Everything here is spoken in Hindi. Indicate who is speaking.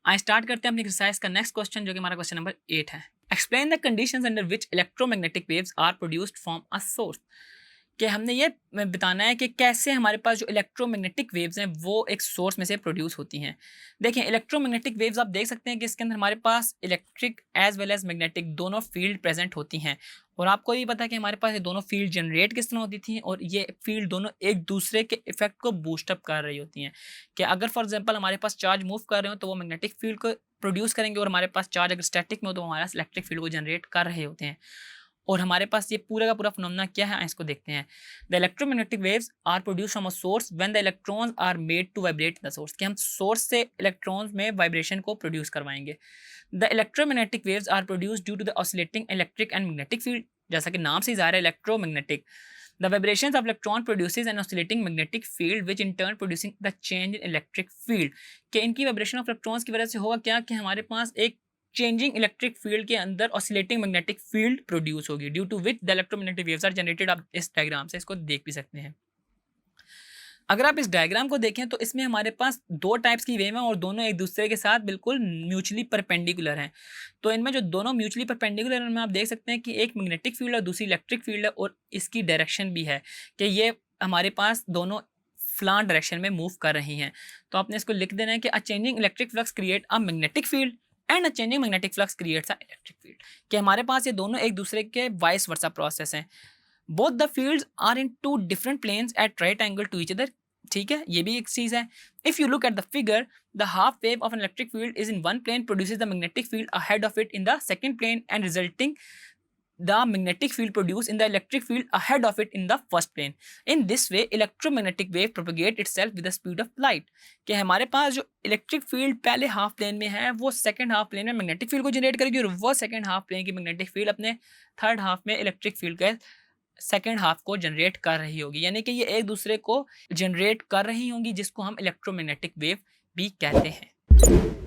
Speaker 1: आई स्टार्ट करते हैं अपनी एक्सरसाइज का नेक्स्ट क्वेश्चन, जो कि हमारा क्वेश्चन नंबर 8 है। Explain the conditions under which electromagnetic waves are produced from a source. कि हमने ये बताना है कि कैसे हमारे पास जो इलेक्ट्रोमैग्नेटिक वेव्स हैं वो एक सोर्स में से प्रोड्यूस होती हैं। देखिए इलेक्ट्रोमैग्नेटिक वेव्स आप देख सकते हैं कि इसके अंदर हमारे पास electric as well as magnetic दोनों फील्ड प्रेजेंट होती हैं। और आपको ये पता है कि हमारे पास ये दोनों फील्ड जनरेट किस तरह होती थी, और ये फील्ड दोनों एक दूसरे के इफेक्ट को बूस्टअप कर रही होती हैं। कि अगर फॉर एग्जांपल हमारे पास चार्ज मूव कर रहे हो तो वो मैग्नेटिक फील्ड को प्रोड्यूस करेंगे, और हमारे पास चार्ज अगर स्टैटिक में हो तो हमारा इलेक्ट्रिक फील्ड को जनरेट कर रहे होते हैं। और हमारे पास ये पूरा का पूरा फिनोमेना क्या है, इसको देखते हैं। The electromagnetic waves are produce from a source when the electrons are made to vibrate the source. कि हम सोर्स से इलेक्ट्रॉन्स में वाइब्रेशन को प्रोड्यूस करवाएंगे। The electromagnetic waves are produce due to the oscillating electric and magnetic field. जैसा कि नाम से ही ज़ाहिर है electromagnetic. The vibrations of electron produces an oscillating magnetic field which in turn producing the change in electric field। कि इनकी वाइब्रेशन ऑफ इलेक्ट्रॉन्स की वजह से होगा क्या कि हमारे पास एक चेंजिंग इलेक्ट्रिक फील्ड के अंदर ऑसिलेटिंग मैग्नेटिक फील्ड प्रोड्यूस होगी, due to which the electromagnetic waves are generated. आप इस डायग्राम से इसको देख भी सकते हैं। अगर आप इस डायग्राम को देखें तो इसमें हमारे पास दो टाइप्स की वेव हैं और दोनों एक दूसरे के साथ बिल्कुल म्यूचुअली परपेंडिकुलर हैं। तो इनमें जो दोनों म्यूचुअली परपेंडिकुलर हैं, उनमें आप देख सकते हैं कि एक मैग्नेटिक फील्ड और दूसरी इलेक्ट्रिक फील्ड है, और इसकी डायरेक्शन भी है कि ये हमारे पास दोनों फ्लां डायरेक्शन में मूव कर रही हैं। तो आपने इसको लिख देना है कि a changing electric flux create a magnetic field and a changing magnetic flux creates a electric field. कि हमारे पास ये दोनों एक दूसरे के वाइस वर्सा प्रोसेस हैं। Both the fields are in two different planes at right angle to each other. ठीक है, ये भी एक चीज है। If you look at the figure, the half wave of an electric field is in one plane produces the magnetic field ahead of it in the second plane and resulting the magnetic field produced in the electric field ahead of it in the first plane. In this way electromagnetic wave propagate itself with the speed of light। कि हमारे पास जो इलेक्ट्रिक फील्ड पहले हाफ प्लेन में है वो सेकंड हाफ प्लेन में मैग्नेटिक फील्ड को जनरेट करेगी, और वो सेकंड हाफ प्लेन की मैग्नेटिक फील्ड अपने थर्ड हाफ में इलेक्ट्रिक फील्ड के सेकेंड हाफ को जनरेट कर रही होगी। यानी कि ये एक दूसरे को जनरेट कर रही होंगी, जिसको हम इलेक्ट्रोमैग्नेटिक वेव भी कहते हैं।